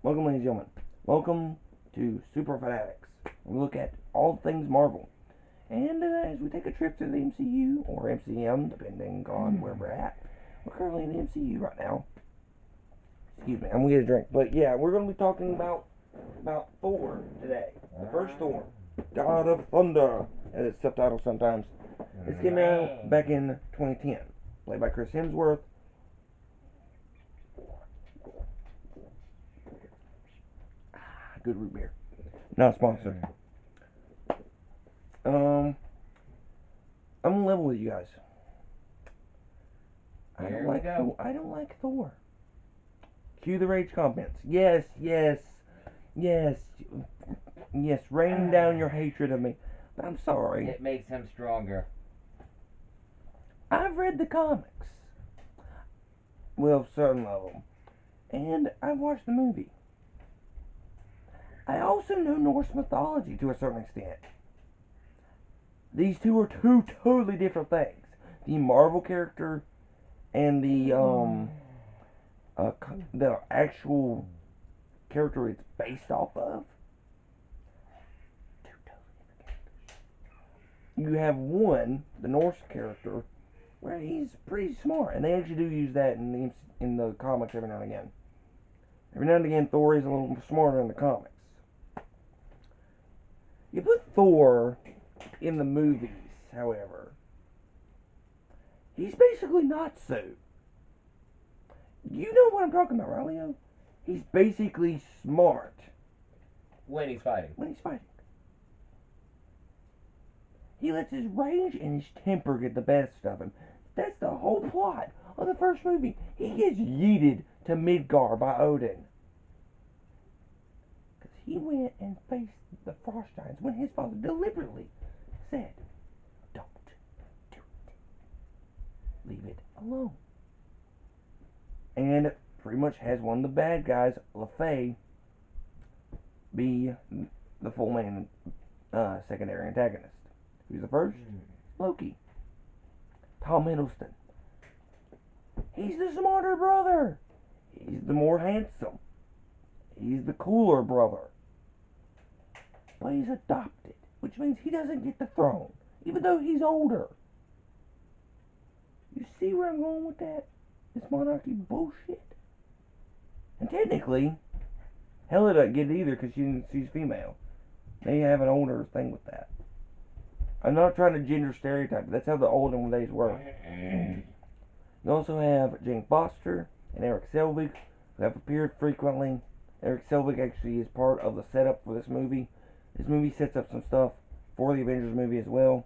Welcome, ladies and gentlemen. Welcome to Super Fanatics. We look at all things Marvel. And as we take a trip through the MCU, or MCM, depending on where we're at, we're currently in the MCU right now. Excuse me, I'm going to get a drink. But yeah, we're going to be talking about Thor today. The first Thor. God of Thunder, as it's subtitled sometimes. This came out back in 2010. Played by Chris Hemsworth. Good root beer. Not sponsored. I'm gonna level with you guys. I don't like Thor. Cue the rage comments. Yes, yes, yes, yes. Rain down your hatred of me. But I'm sorry. It makes him stronger. I've read the comics. Well, certain of them. And I've watched the movie. I also know Norse mythology to a certain extent. These two are two totally different things. The Marvel character and the actual character it's based off of. Two totally different characters. You have one, the Norse character, where he's pretty smart, and they actually do use that in the comics every now and again. Every now and again, Thor is a little smarter in the comics. You put Thor in the movies, however, he's basically not so. You know what I'm talking about, right, Leo? He's basically smart When he's fighting. when he's fighting. He lets his rage and his temper get the best of him. That's the whole plot of the first movie. He gets yeeted to Midgard by Odin. Because he went and faced the Frost Giants when his father deliberately said, don't do it. Leave it alone. And pretty much has one of the bad guys, LaFay, be the full main secondary antagonist. Who's the first? Loki. Tom Hiddleston. He's the smarter brother. He's the more handsome. He's the cooler brother. But he's adopted, which means he doesn't get the throne, even though he's older. You see where I'm going with that? This monarchy bullshit. And technically, Hela doesn't get it either because she's female. They have an older thing with that. I'm not trying to gender stereotype, but that's how the olden days were. You also have Jane Foster and Eric Selvig, who have appeared frequently. Eric Selvig actually is part of the setup for this movie. This movie sets up some stuff for the Avengers movie as well.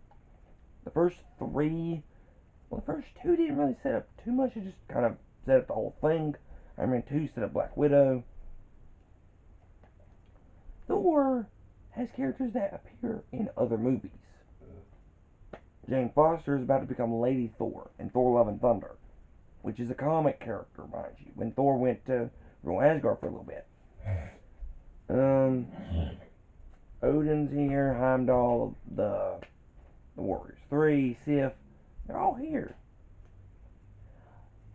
The first two didn't really set up too much. It just kind of set up the whole thing. Iron Man 2 set up Black Widow. Thor has characters that appear in other movies. Jane Foster is about to become Lady Thor in Thor Love and Thunder, which is a comic character, mind you, when Thor went to rule Asgard for a little bit. Odin's here, Heimdall, the Warriors 3, Sif, they're all here.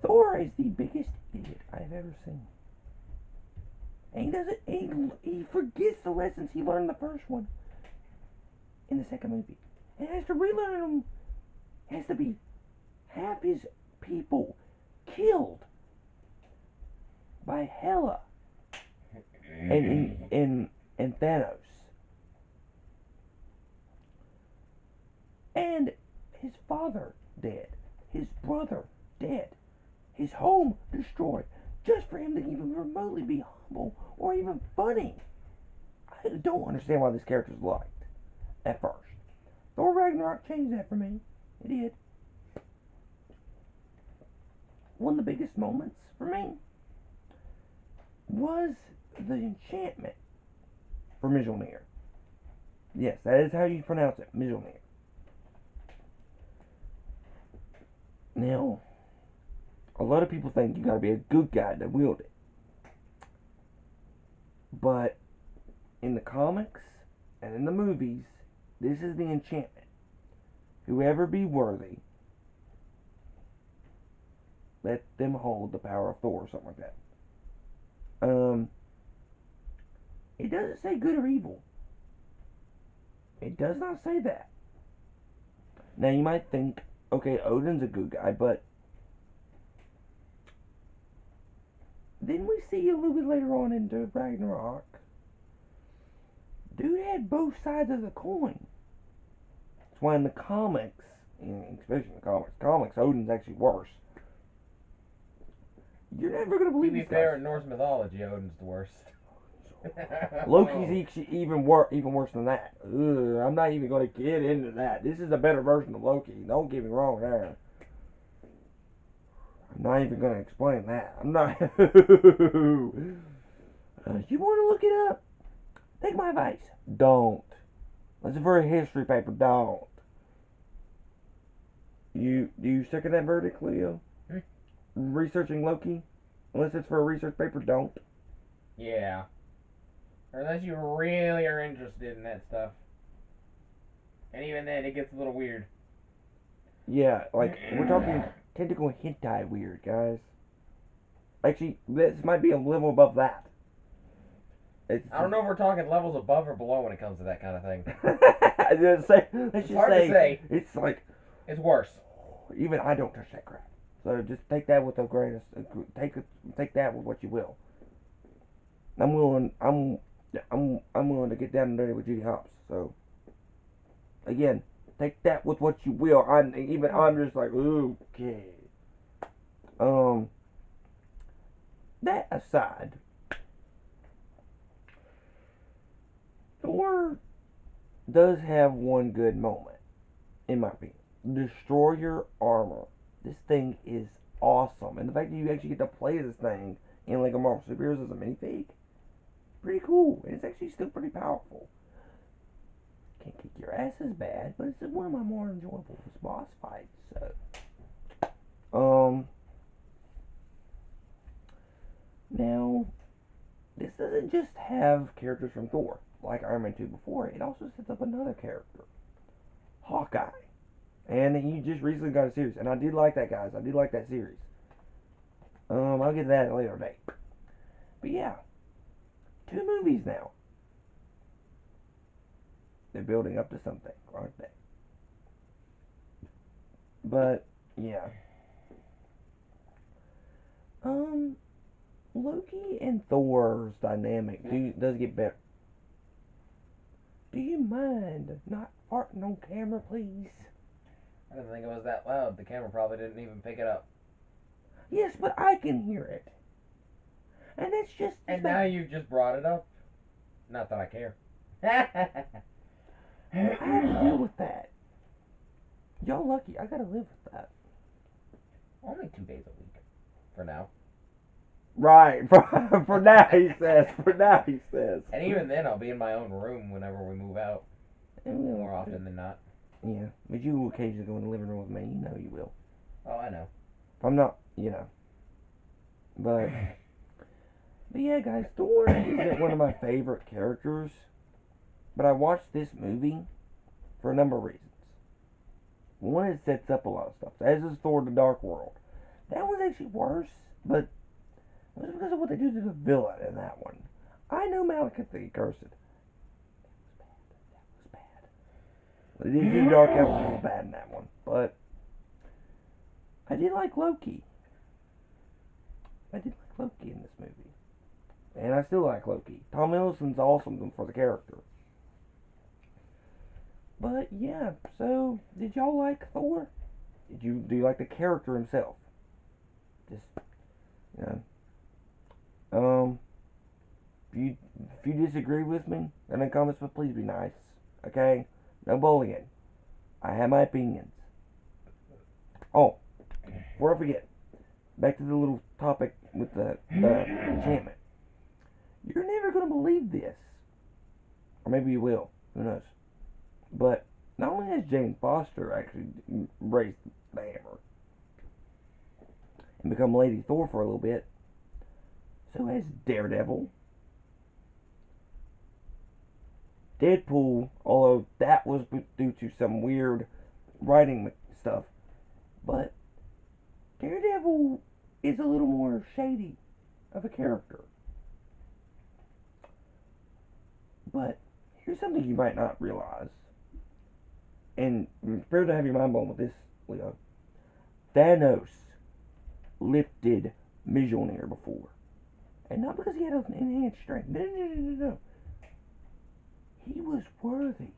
Thor is the biggest idiot I've ever seen. And he forgets the lessons he learned in the first one in the second movie. And has to relearn them. Has to be half his people killed by Hela and Thanos. And his father dead. His brother dead. His home destroyed. Just for him to even remotely be humble or even funny. I don't understand why this character's liked at first. Thor Ragnarok changed that for me. It did. One of the biggest moments for me was the enchantment for Mjolnir. Yes, that is how you pronounce it, Mjolnir. Now, a lot of people think you gotta be a good guy to wield it. But in the comics and in the movies, this is the enchantment. Whoever be worthy, let them hold the power of Thor or something like that. doesn't say good or evil. It does not say that. Now you might think, okay, Odin's a good guy, but then we see a little bit later on into Ragnarok, dude had both sides of the coin. That's why in the comics, especially in the comics, Odin's actually worse. You're never gonna believe To be this fair, guy. in Norse mythology, Odin's the worst. Loki's even worse than that. Ugh, I'm not even gonna get into that. This is a better version of Loki. Don't get me wrong there. I'm not even gonna explain that. I'm not. You want to look it up? Take my advice. Don't. That's a very history paper. Don't. Do you stick in that verdict, Leo? Hmm? Researching Loki, unless it's for a research paper, don't. Yeah. Or unless you really are interested in that stuff. And even then, it gets a little weird. Yeah, like we're talking tentacle hentai weird, guys. Actually, this might be a level above that. It's I don't know if we're talking levels above or below when it comes to that kind of thing. let's It's just hard to say. it's like It's worse. even I don't touch that crap. So just take that with the greatest. Take that with what you will. I'm willing. I'm willing to get down and dirty with Judy Hopps. So again, take that with what you will. I'm just like okay. Um, that aside, Thor does have one good moment, in my opinion. Destroy your armor. This thing is awesome, and the fact that you actually get to play this thing in like a Marvel Superheroes as a minifig, pretty cool. And it's actually still pretty powerful. Can't kick your ass as bad, but it's one of my more enjoyable boss fights. So, now this doesn't just have characters from Thor like Iron Man 2 before. It also sets up another character, Hawkeye. And he just recently got a series, and I did like that, guys. I did like that series. I'll get to that at a later date. But yeah, 2 movies now. They're building up to something, aren't they? But yeah, um, Loki and Thor's dynamic does get better. Do you mind not farting on camera, please? I didn't think it was that loud. The camera probably didn't even pick it up. Yes, but I can hear it. And that's just. And now you've just brought it up. Not that I care. I have to deal with that. Y'all lucky. I gotta live with that. Only 2 days a week. For now. Right. For now, he says. For now, he says. And even then, I'll be in my own room whenever we move out. More often than not. Yeah. But you will occasionally go in the living room with me. You know you will. Oh, I know. If I'm not, you know. But yeah, guys, Thor isn't one of my favorite characters. But I watched this movie for a number of reasons. One, it sets up a lot of stuff, as is Thor: The Dark World. That was actually worse, but it was because of what they do to the villain in that one. I know Malekith the Accursed. That was bad. What they did to the Dark Elves was bad in that one. But I did like Loki. I did like Loki in this movie. And I still like Loki. Tom Hiddleston's awesome for the character. But yeah, so did y'all like Thor? Do you like the character himself? Just you know, if you disagree with me in the comments, but please be nice. Okay, no bullying. I have my opinions. Oh, before I forget, back to the little topic with the enchantment. You're never gonna believe this, or maybe you will. Who knows? But not only has Jane Foster actually raised the hammer and become Lady Thor for a little bit, so has Daredevil, Deadpool, although that was due to some weird writing stuff, but Daredevil is a little more shady of a character. But here's something you might not realize, and prepare to have your mind blown with this, Leo. Thanos lifted Mjolnir before, and not because he had an enhanced strength. No, no, no, no, no. He was worthy.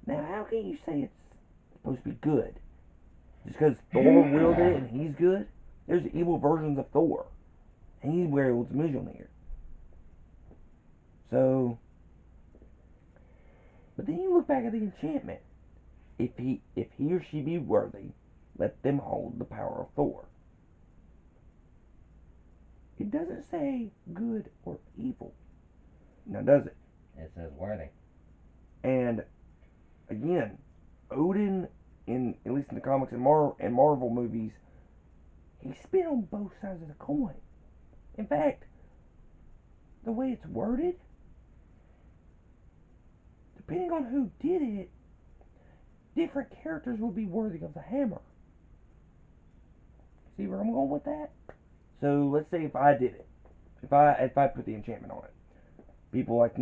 Now, how can you say it's supposed to be good? Just because Thor wielded it and he's good? There's evil versions of Thor, and he wields Mjolnir. So, but then you look back at the enchantment. If he or she be worthy, let them hold the power of Thor. It doesn't say good or evil. Now, does it? It says worthy. And again, Odin, in at least in the comics and Marvel movies, he's been on both sides of the coin. In fact, the way it's worded, depending on who did it, different characters would be worthy of the hammer. See where I'm going with that? So let's say if I did it, if I put the enchantment on it, people like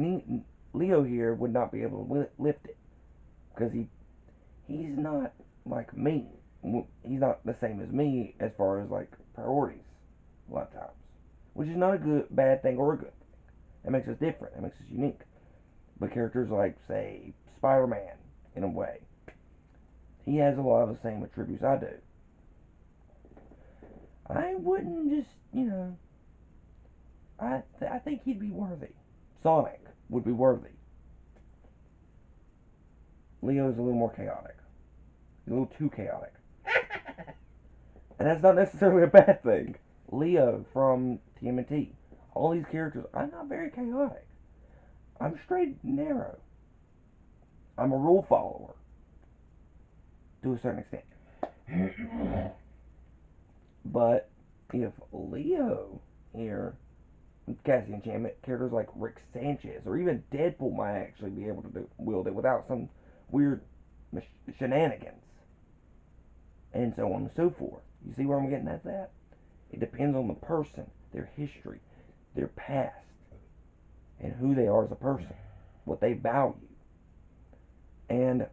Leo here would not be able to lift it because he's not like me. He's not the same as me as far as like priorities a lot of times, which is not a bad thing or a good thing. That makes us different. That makes us unique. But characters like say Spider-Man, in a way, he has a lot of the same attributes I do. I wouldn't just I think he'd be worthy. Sonic would be worthy. Leo's a little more chaotic. He's a little too chaotic. And that's not necessarily a bad thing. Leo from TMNT. All these characters, I'm not very chaotic. I'm straight and narrow. I'm a rule follower. To a certain extent. But if Leo here casting enchantment, characters like Rick Sanchez or even Deadpool might actually be able to wield it without some weird shenanigans. And so on and so forth. You see where I'm getting at that? It depends on the person, their history, their past, and who they are as a person, what they value. And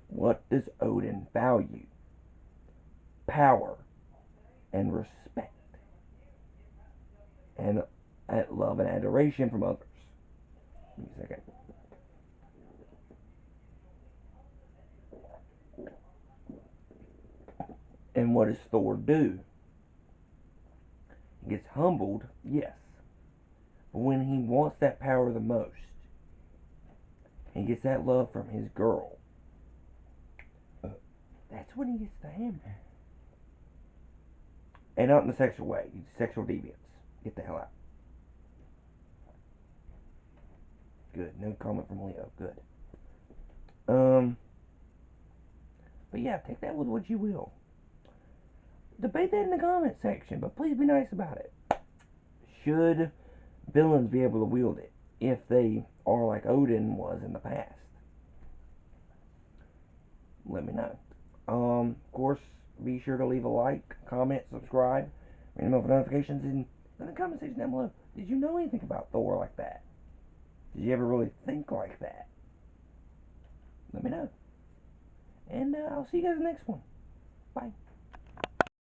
what does Odin value? Power and respect. And love and adoration from others. Give me a second. And what does Thor do? He gets humbled, yes. But when he wants that power the most, and gets that love from his girl, that's when he gets the hammer. And not in a sexual way. He's sexual deviance. Get the hell out. Good. No comment from Leo. Good. But yeah, take that with what you will. Debate that in the comment section, but please be nice about it. Should villains be able to wield it if they are like Odin was in the past? Let me know. Of course, be sure to leave a like, comment, subscribe, ring the notifications in the comment section down below. Did you know anything about Thor like that? Did you ever really think like that? Let me know. And I'll see you guys in the next one. Bye.